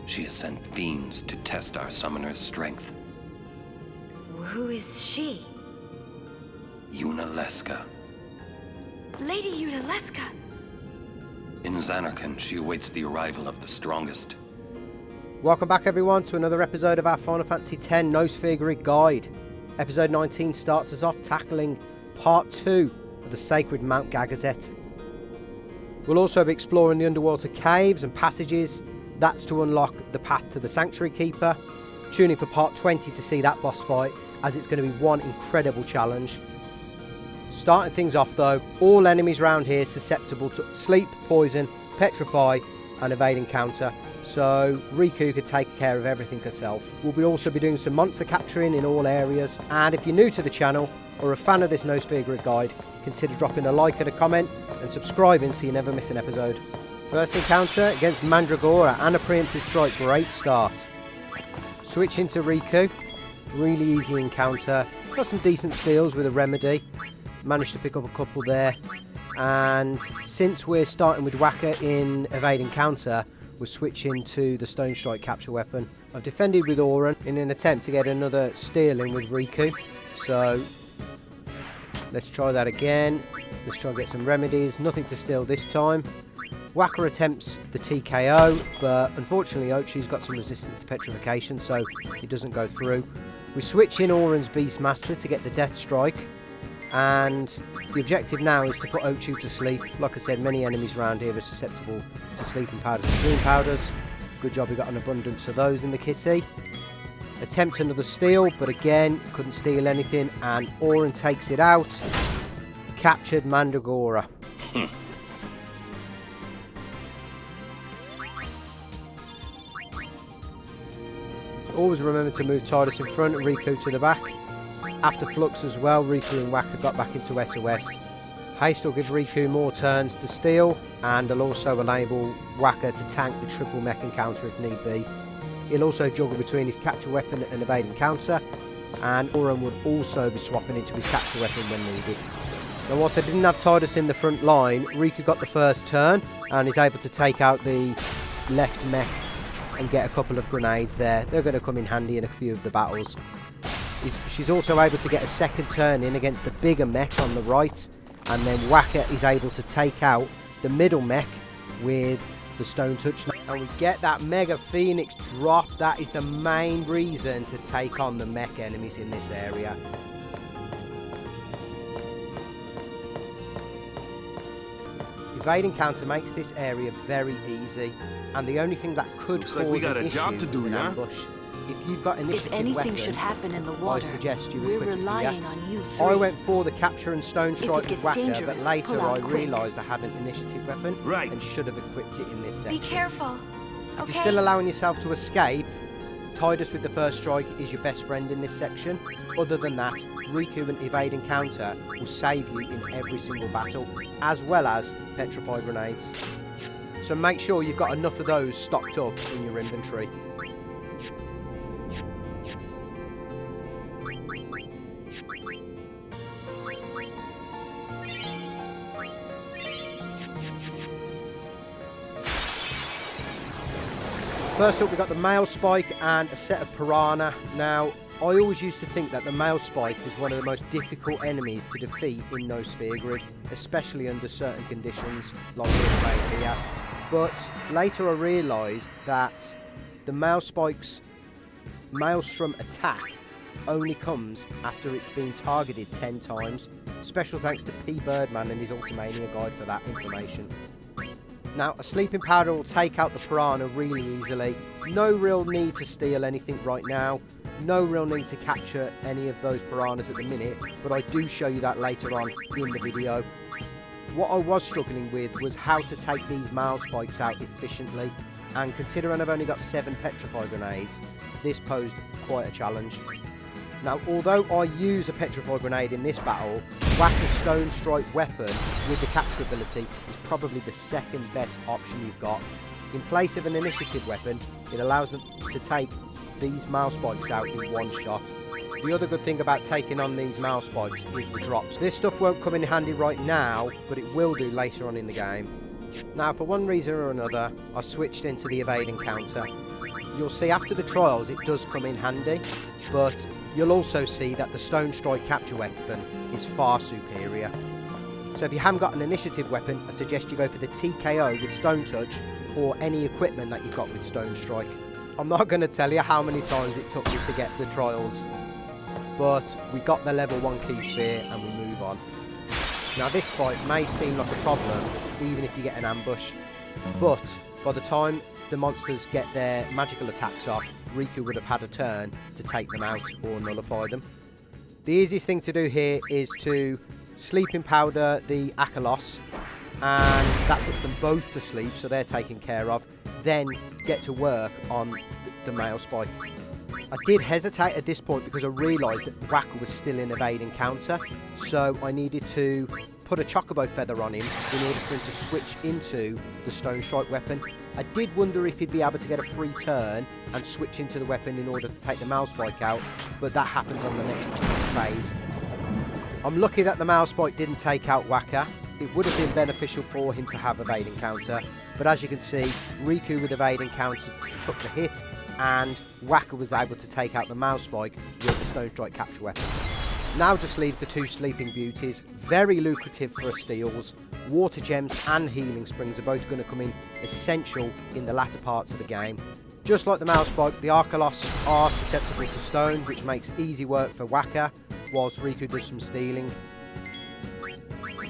She has sent fiends to test our summoner's strength. Who is she? Yunalesca. Lady Yunalesca? In Zanarkand, she awaits the arrival of the strongest. Welcome back everyone to another episode of our Final Fantasy X Nosphere Grid Guide. Episode 19 starts us off tackling part 2 of the Sacred Mount Gagazet. We'll also be exploring the underwater caves and passages. That's to unlock the path to the Sanctuary Keeper. Tune in for part 20 to see that boss fight, as it's going to be one incredible challenge. Starting things off though, all enemies around here susceptible to sleep, poison, petrify and evade encounter, so Rikku could take care of everything herself. We'll also be doing some monster capturing in all areas, and if you're new to the channel or a fan of this Nosphere Grid Guide, consider dropping a like and a comment and subscribing so you never miss an episode. First encounter against Mandragora and a preemptive strike, great start. Switching to Rikku, really easy encounter, got some decent steals with a remedy, managed to pick up a couple there, and since we're starting with Wakka in evade encounter, we're switching to the Stonestrike capture weapon. I've defended with Auron in an attempt to get another steal in with Rikku, so let's try that again. Let's try and get some remedies, nothing to steal this time. Wakka attempts the TKO, but unfortunately Ochi's got some resistance to petrification, so it doesn't go through. We switch in Auron's Beastmaster to get the Deathstrike, and the objective now is to put Ochi to sleep. Like I said, many enemies around here are susceptible to sleeping powders and dream powders. Good job we got an abundance of those in the kitty. Attempt another steal, but again, couldn't steal anything, and Auron takes it out. Captured Mandragora. Always remember to move Tidus in front and Rikku to the back. After Flux as well, Rikku and Wakka got back into SOS. Haste will give Rikku more turns to steal, and will also enable Wakka to tank the triple mech encounter if need be. He'll also juggle between his capture weapon and evade encounter, and Auron would also be swapping into his capture weapon when needed. Now whilst they didn't have Tidus in the front line, Rikku got the first turn and is able to take out the left mech and get a couple of grenades there. They're going to come in handy in a few of the battles. She's also able to get a second turn in against the bigger mech on the right, and then Wakka is able to take out the middle mech with the Stone Touch. And we get that Mega Phoenix drop. That is the main reason to take on the mech enemies in this area. Evade encounter makes this area very easy, and the only thing that could cause we got an a job issue to do, is an yeah? ambush. If you've got initiative If anything weapon, should happen in the water, I suggest you we're equip it relying here. on you three. I went for the capture and Stonestrike with gets Wakka, but dangerous, later pull I out quick. realised I had an initiative weapon Right. and should have equipped it in this Be section. careful, If okay? you're still allowing yourself to escape, Tidus with the first strike is your best friend in this section. Other than that, Rikku and evade encounter will save you in every single battle, as well as petrify grenades. So make sure you've got enough of those stocked up in your inventory. First up, we got the Male Spike and a set of Piranha. Now, I always used to think that the Male Spike was one of the most difficult enemies to defeat in Nosphere Grid, especially under certain conditions like we're playing here. But later I realised that the Male Spike's Maelstrom attack only comes after it's been targeted 10 times. Special thanks to P. Birdman and his Ultimania guide for that information. Now, a sleeping powder will take out the Piranha really easily. No real need to steal anything right now. No real need to capture any of those Piranhas at the minute, but I do show you that later on in the video. What I was struggling with was how to take these Male Spikes out efficiently, and considering I've only got 7 Petrify grenades, this posed quite a challenge. Now, although I use a Petrify grenade in this battle, Wakka's Stonestrike weapon with the capture ability is probably the second best option you've got. In place of an initiative weapon, it allows them to take these Male Spikes out in one shot. The other good thing about taking on these Male Spikes is the drops. This stuff won't come in handy right now, but it will do later on in the game. Now, for one reason or another, I switched into the evade encounter. you'll see after the trials it does come in handy, but you'll also see that the Stonestrike capture weapon is far superior. So if you haven't got an initiative weapon, I suggest you go for the TKO with Stone Touch or any equipment that you've got with Stonestrike. I'm not going to tell you how many times it took me to get the trials, but we got the level 1 key sphere and we move on. Now this fight may seem like a problem even if you get an ambush, but by the time the monsters get their magical attacks off, Rikku would have had a turn to take them out or nullify them. The easiest thing to do here is to sleeping powder the Akalos, and that puts them both to sleep, so they're taken care of. Then get to work on the male spike. I did hesitate at this point because I realised that Wakka was still in evade encounter, so I needed to put a chocobo feather on him in order for him to switch into the Stonestrike weapon. I did wonder if he'd be able to get a free turn and switch into the weapon in order to take the male spike out, but that happens on the next phase. I'm lucky that the male spike didn't take out Wakka. It would have been beneficial for him to have evade encounter, but as you can see, Rikku with evade encounter took the hit, and Wakka was able to take out the male spike with the Stonestrike capture weapon. Now just leaves the two sleeping beauties, very lucrative for steals. Water gems and healing springs are both going to come in essential in the latter parts of the game. Just like the male spike, the Arkalos are susceptible to stone, which makes easy work for Wakka, whilst Rikku does some stealing.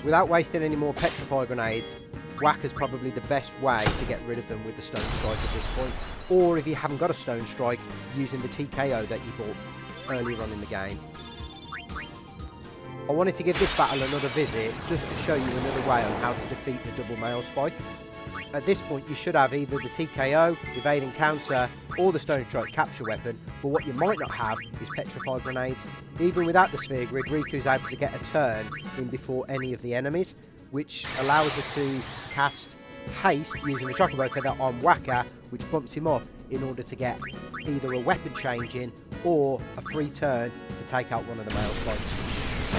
Without wasting any more petrify grenades, Wakka's probably the best way to get rid of them with the Stonestrike at this point. Or if you haven't got a Stonestrike, using the TKO that you bought earlier on in the game. I wanted to give this battle another visit just to show you another way on how to defeat the double male spike. At this point you should have either the TKO, evade encounter, or the Stonestrike capture weapon, but what you might not have is petrify grenades. Even without the sphere grid, Rikku's able to get a turn in before any of the enemies, which allows her to cast haste using the chocobo feather on Wakka, which bumps him up in order to get either a weapon change in or a free turn to take out one of the male spikes.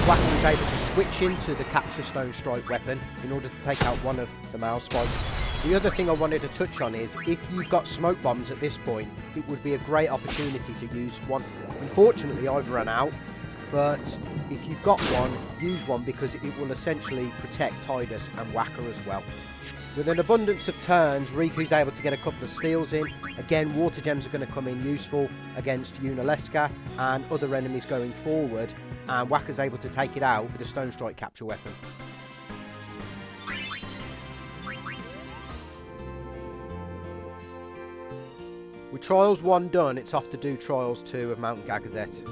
Wakka is able to switch into the capture Stonestrike weapon in order to take out one of the male spikes. The other thing I wanted to touch on is, if you've got smoke bombs at this point, it would be a great opportunity to use one. Unfortunately, I've run out, but if you've got one, use one because it will essentially protect Tidus and Wakka as well. With an abundance of turns, Rikku's able to get a couple of steals in. Again, water gems are going to come in useful against Nulshock and other enemies going forward, and Wakka's able to take it out with a Stonestrike capture weapon. With Trials 1 done, it's off to do Trials 2 of Mount Gagazet.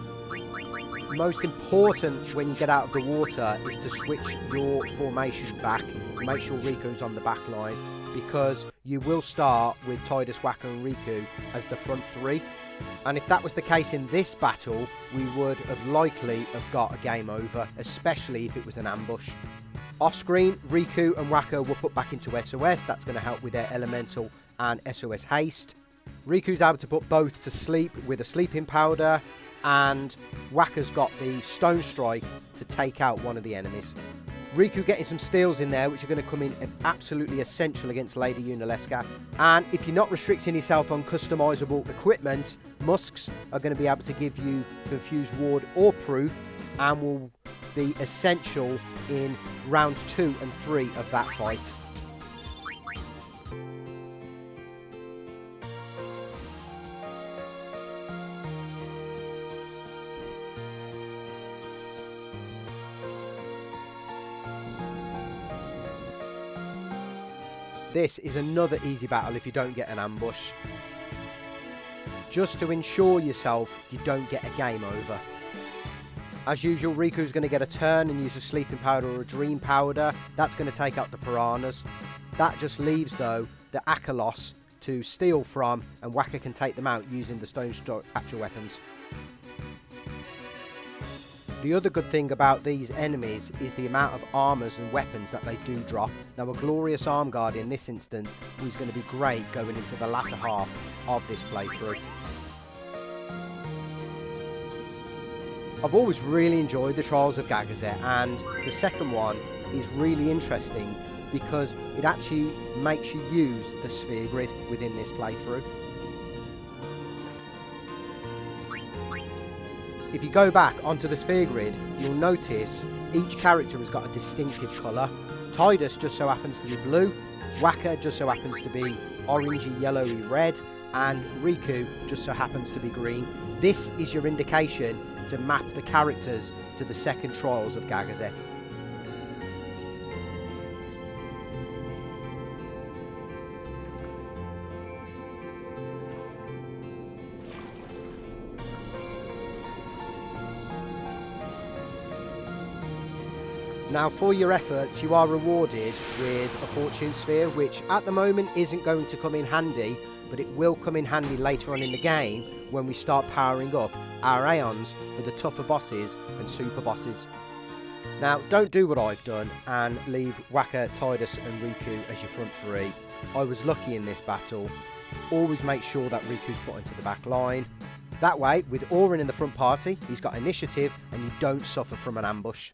Most important when you get out of the water is to switch your formation back and make sure Rikku's on the back line, because you will start with Tidus, Wakka and Rikku as the front three, and if that was the case in this battle, we would have likely have got a game over, especially if it was an ambush. Off screen, Rikku and Wakka were put back into SOS. That's going to help with their elemental and SOS haste. Rikku's able to put both to sleep with a sleeping powder, and Wakka's got the Stonestrike to take out one of the enemies. Rikku getting some steals in there, which are going to come in absolutely essential against Lady Nulshock. And if you're not restricting yourself on customizable equipment, Musks are going to be able to give you Confuse Ward or Proof, and will be essential in rounds 2 and 3 of that fight. This is another easy battle if you don't get an ambush. Just to ensure yourself you don't get a game over. As usual, Rikku's going to get a turn and use a sleeping powder or a dream powder. That's going to take out the piranhas. That just leaves, though, the Akalos to steal from, and Wakka can take them out using the Stonestrike capture weapons. The other good thing about these enemies is the amount of armours and weapons that they do drop. Now, a Glorious Arm Guard in this instance is going to be great going into the latter half of this playthrough. I've always really enjoyed the Trials of Gagazet, and the second one is really interesting because it actually makes you use the sphere grid within this playthrough. If you go back onto the sphere grid, you'll notice each character has got a distinctive colour. Tidus just so happens to be blue, Wakka just so happens to be orangey, yellowy, red, and Rikku just so happens to be green. This is your indication to map the characters to the second Trials of Gagazet. Now, for your efforts, you are rewarded with a fortune sphere, which at the moment isn't going to come in handy, but it will come in handy later on in the game when we start powering up our Aeons for the tougher bosses and super bosses. Now, don't do what I've done and leave Wakka, Tidus and Rikku as your front three. I was lucky in this battle. Always make sure that Riku's put into the back line. That way, with Auron in the front party, he's got initiative and you don't suffer from an ambush.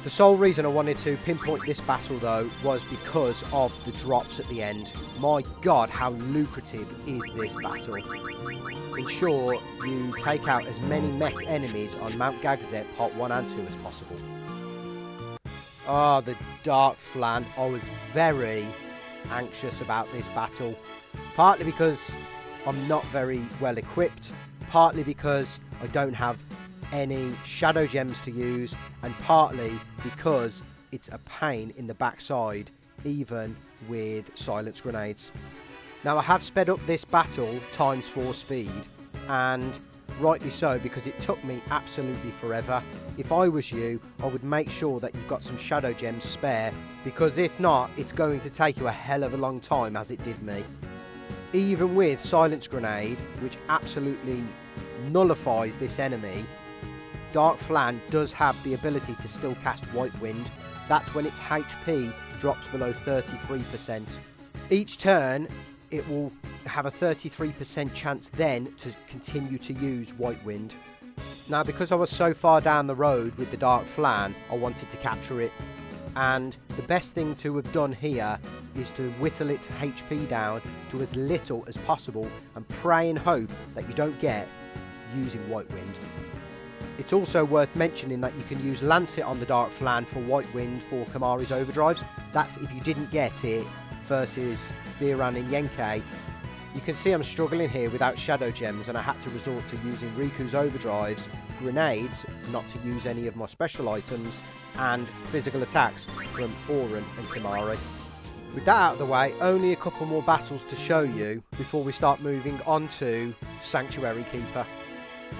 The sole reason I wanted to pinpoint this battle though was because of the drops at the end. My god, how lucrative is this battle. Ensure you take out as many mech enemies on Mount Gagazet Part 1 and 2 as possible. Ah, the Dark Flan. I was very anxious about this battle. Partly because I'm not very well equipped, partly because I don't have any shadow gems to use, and partly because it's a pain in the backside even with silence grenades. Now, I have sped up this battle ×4 speed, and rightly so, because it took me absolutely forever. If I was you, I would make sure that you've got some shadow gems spare, because if not, it's going to take you a hell of a long time, as it did me. Even with silence grenade, which absolutely nullifies this enemy, Dark Flan does have the ability to still cast White Wind. That's when its HP drops below 33%. Each turn, it will have a 33% chance then to continue to use White Wind. Now, because I was so far down the road with the Dark Flan, I wanted to capture it. And the best thing to have done here is to whittle its HP down to as little as possible and pray and hope that you don't get using White Wind. It's also worth mentioning that you can use Lancet on the Dark Flan for White Wind for Kimahri's overdrives. That's if you didn't get it versus Biran and Yenke. You can see I'm struggling here without shadow gems, and I had to resort to using Riku's overdrives, grenades, not to use any of my special items, and physical attacks from Auron and Kimahri. With that out of the way, only a couple more battles to show you before we start moving on to Sanctuary Keeper.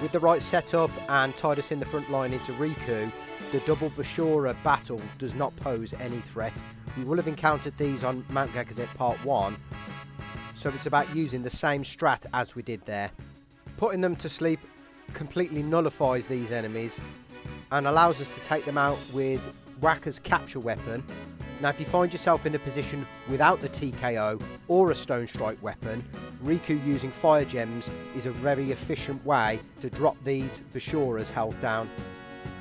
With the right setup and Tidus in the front line into Rikku, the double Bashora battle does not pose any threat. We will have encountered these on Mount Gagazet Part 1, so it's about using the same strat as we did there. Putting them to sleep completely nullifies these enemies and allows us to take them out with Wakka's capture weapon. Now, if you find yourself in a position without the TKO or a Stonestrike weapon, Rikku using fire gems is a very efficient way to drop these Bashora's health down.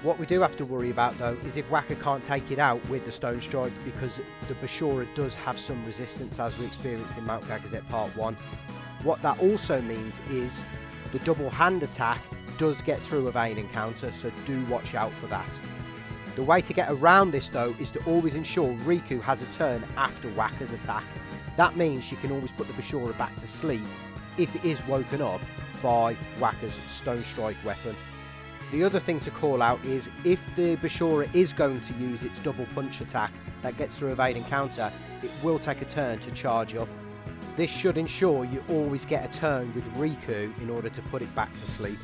What we do have to worry about though is if Wakka can't take it out with the Stonestrike, because the Bashora does have some resistance, as we experienced in Mount Gagazet Part 1. What that also means is the double hand attack does get through a vein encounter, so do watch out for that. The way to get around this though is to always ensure Rikku has a turn after Wakka's attack. That means she can always put the Bashora back to sleep if it is woken up by Wakka's Stonestrike weapon. The other thing to call out is if the Bashora is going to use its double punch attack that gets through evade encounter, it will take a turn to charge up. This should ensure you always get a turn with Rikku in order to put it back to sleep.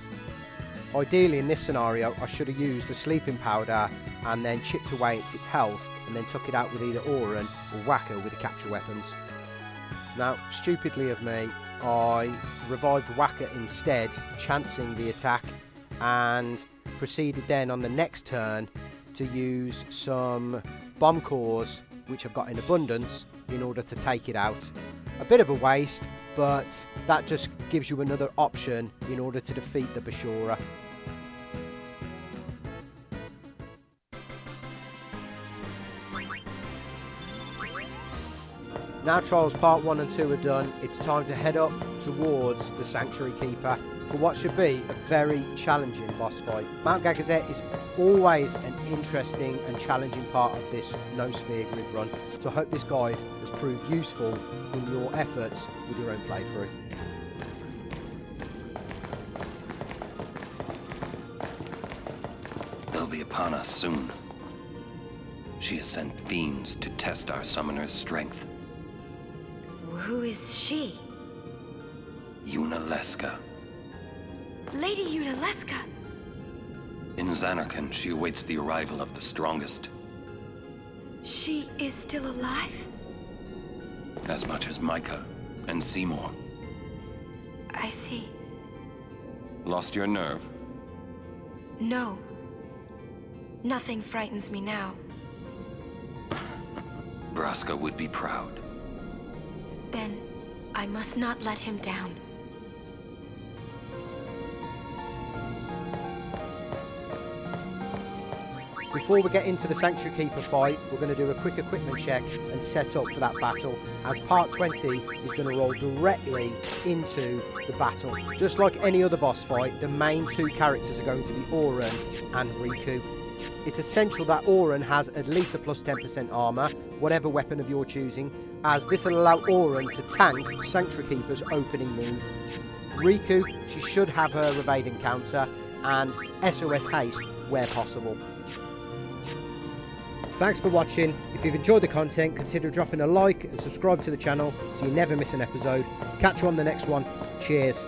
Ideally in this scenario, I should have used a sleeping powder and then chipped away at its health and then took it out with either Auron or Wakka with the capture weapons. Now, stupidly of me, I revived Wakka instead, chancing the attack, and proceeded then on the next turn to use some bomb cores, which I've got in abundance, in order to take it out. A bit of a waste, but that just gives you another option in order to defeat the Bashora. Now Trials Part 1 and 2 are done, it's time to head up towards the Sanctuary Keeper for what should be a very challenging boss fight. Mount Gagazet is always an interesting and challenging part of this No Sphere Grid run, so I hope this guide has proved useful in your efforts with your own playthrough. They'll be upon us soon. She has sent fiends to test our summoner's strength. Who is she? Nulshock. Lady Nulshock. In Zanarkand, she awaits the arrival of the strongest. She is still alive? As much as Micah and Seymour. I see. Lost your nerve? No. Nothing frightens me now. Braska would be proud. Then, I must not let him down. Before we get into the Sanctuary Keeper fight, we're going to do a quick equipment check and set up for that battle, as Part 20 is going to roll directly into the battle. Just like any other boss fight, the main two characters are going to be Auron and Rikku. It's essential that Auron has at least a plus 10% armour, whatever weapon of your choosing, as this will allow Auron to tank Sanctuary Keeper's opening move. Rikku, she should have her evading counter and SOS haste where possible. Thanks for watching. If you've enjoyed the content, consider dropping a like and subscribe to the channel so you never miss an episode. Catch you on the next one. Cheers.